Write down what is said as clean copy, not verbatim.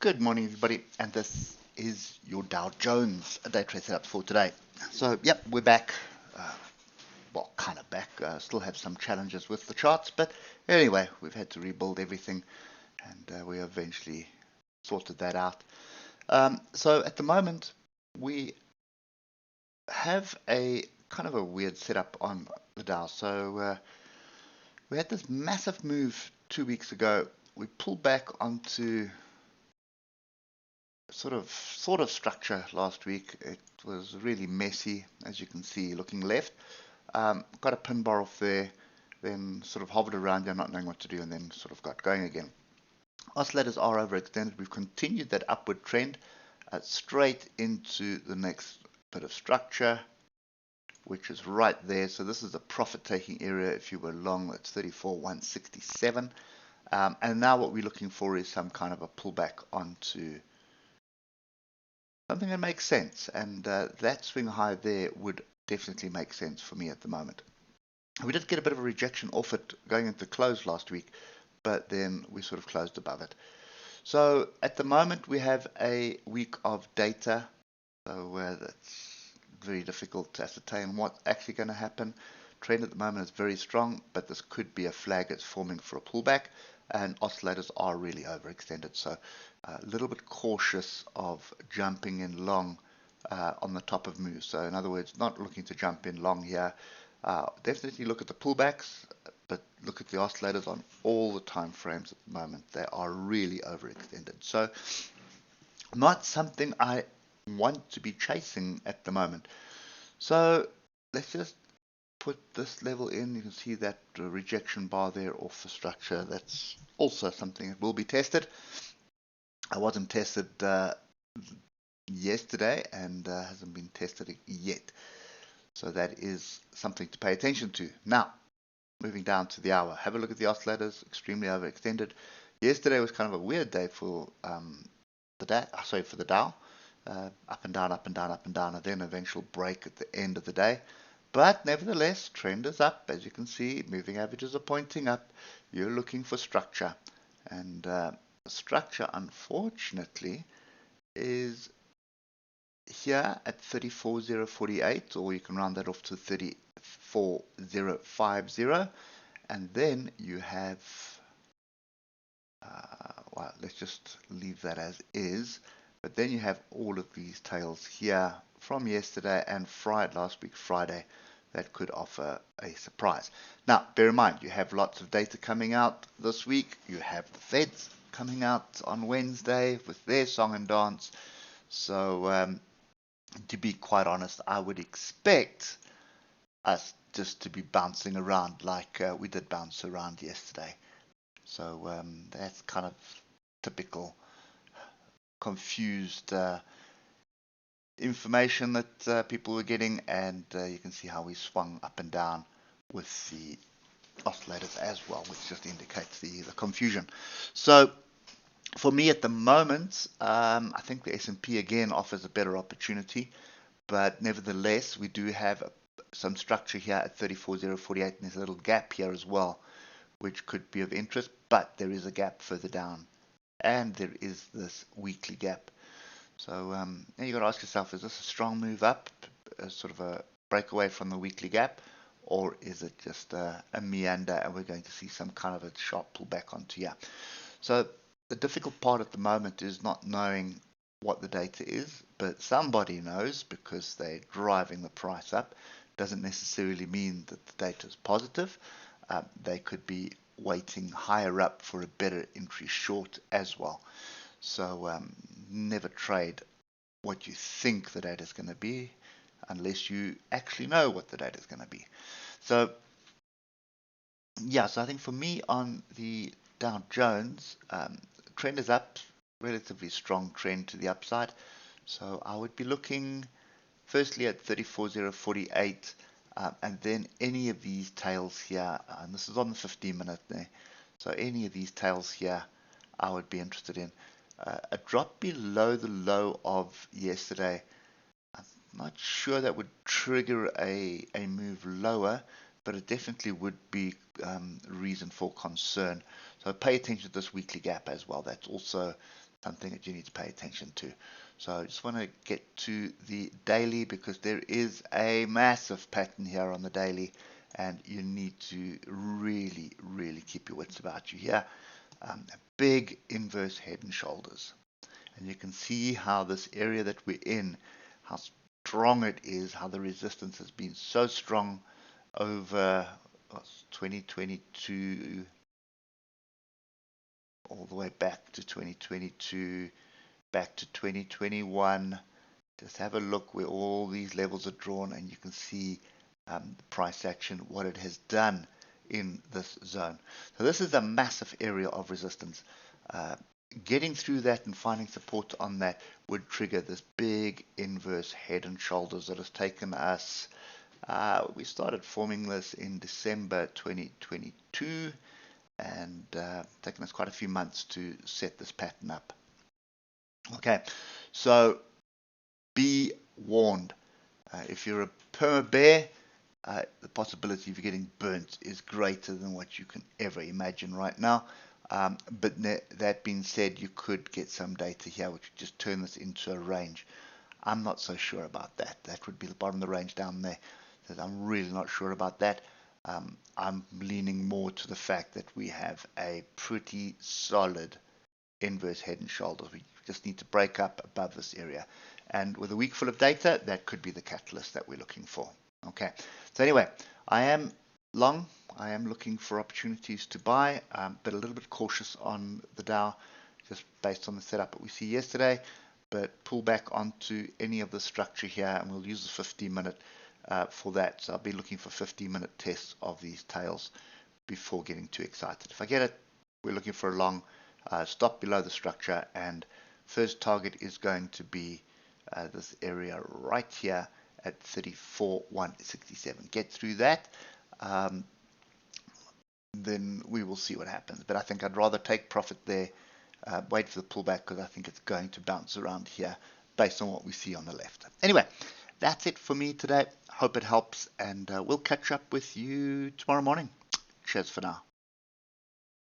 Good morning, everybody, and this is your Dow Jones day trade setup for today. So, yep, we're back. Well, kind of back. Still have some challenges with the charts, but anyway, we've had to rebuild everything, and we eventually sorted that out. So, at the moment, we have a kind of a weird setup on the Dow. So, we had this massive move 2 weeks ago. We pulled back onto sort of structure last week. It was really messy, as you can see, looking left. Got a pin bar off there, then sort of hovered around there, not knowing what to do, and then sort of got going again. Oscillators are overextended. We've continued that upward trend straight into the next bit of structure, which is right there. So this is a profit-taking area. If you were long, that's 34,167. And now what we're looking for is some kind of a pullback onto something that makes sense, and that swing high there would definitely make sense for me at the moment. We did get a bit of a rejection off it going into close last week, but then we sort of closed above it. So at the moment we have a week of data, so that's very difficult to ascertain what's actually going to happen. Trend at the moment is very strong, but this could be a flag that's forming for a pullback, and oscillators are really overextended, so a little bit cautious of jumping in long on the top of moves. So in other words, not looking to jump in long here. Definitely look at the pullbacks, but look at the oscillators on all the time frames at the moment. They are really overextended. So not something I want to be chasing at the moment. So let's just put this level in. You can see that rejection bar there off the structure. That's also something that will be tested. I wasn't tested yesterday and hasn't been tested yet. So that is something to pay attention to. Now, moving down to the hour. Have a look at the oscillators, extremely overextended. Yesterday was kind of a weird day for the Dow. Up and down, up and down, up and down, and then eventual break at the end of the day. But nevertheless, trend is up. As you can see, moving averages are pointing up. You're looking for structure. And structure, unfortunately, is here at 34,048, or you can round that off to 34,050. And then you have, well, let's just leave that as is. But then you have all of these tails here from yesterday and last week Friday that could offer a surprise. Now, bear in mind, you have lots of data coming out this week. You have the Feds coming out on Wednesday with their song and dance. So, to be quite honest, I would expect us just to be bouncing around like we did bounce around yesterday. So that's kind of typical confused information that people were getting, and you can see how we swung up and down with the oscillators as well, which just indicates the confusion. So for me at the moment, I think the S&P again offers a better opportunity, but nevertheless we do have some structure here at 34,048, and there's a little gap here as well, which could be of interest, but there is a gap further down, and there is this weekly gap. So now you've got to ask yourself, is this a strong move up, sort of a breakaway from the weekly gap, or is it just a meander and we're going to see some kind of a sharp pullback onto here? So the difficult part at the moment is not knowing what the data is, but somebody knows because they're driving the price up. Doesn't necessarily mean that the data is positive. They could be waiting higher up for a better entry short as well. So never trade what you think the data is going to be unless you actually know what the data is going to be. So yeah, so I think for me on the Dow Jones, trend is up, relatively strong trend to the upside. So I would be looking firstly at 34,048, and then any of these tails here, and this is on the 15-minute there. So any of these tails here, I would be interested in. A drop below the low of yesterday, I'm not sure that would trigger a move lower, but it definitely would be reason for concern. So pay attention to this weekly gap as well. That's also something that you need to pay attention to. So I just want to get to the daily, because there is a massive pattern here on the daily, and you need to really, really keep your wits about you here. A big inverse head and shoulders. And you can see how this area that we're in, how strong it is, how the resistance has been so strong over 2022 all the way back to 2022, back to 2021. Just have a look where all these levels are drawn, and you can see the price action, what it has done in this zone. So this is a massive area of resistance. Getting through that and finding support on that would trigger this big inverse head and shoulders that has taken us, we started forming this in December 2022, and taken us quite a few months to set this pattern up. Okay, so be warned. If you're a perma bear, the possibility of you getting burnt is greater than what you can ever imagine right now. But that being said, you could get some data here which would just turn this into a range. I'm not so sure about that. That would be the bottom of the range down there. So I'm really not sure about that. I'm leaning more to the fact that we have a pretty solid inverse head and shoulders. We just need to break up above this area. And with a week full of data, that could be the catalyst that we're looking for. Okay. So anyway, I am long. I am looking for opportunities to buy, but a little bit cautious on the Dow, just based on the setup that we see yesterday. But pull back onto any of the structure here, and we'll use the 15-minute for that. So I'll be looking for 15-minute tests of these tails before getting too excited. If I get it, we're looking for a long stop below the structure, and first target is going to be this area right here at 34,167. Get through that, then we will see what happens. But I think I'd rather take profit there, wait for the pullback, because I think it's going to bounce around here based on what we see on the left. Anyway, that's it for me today. Hope it helps, and we'll catch up with you tomorrow morning. Cheers for now.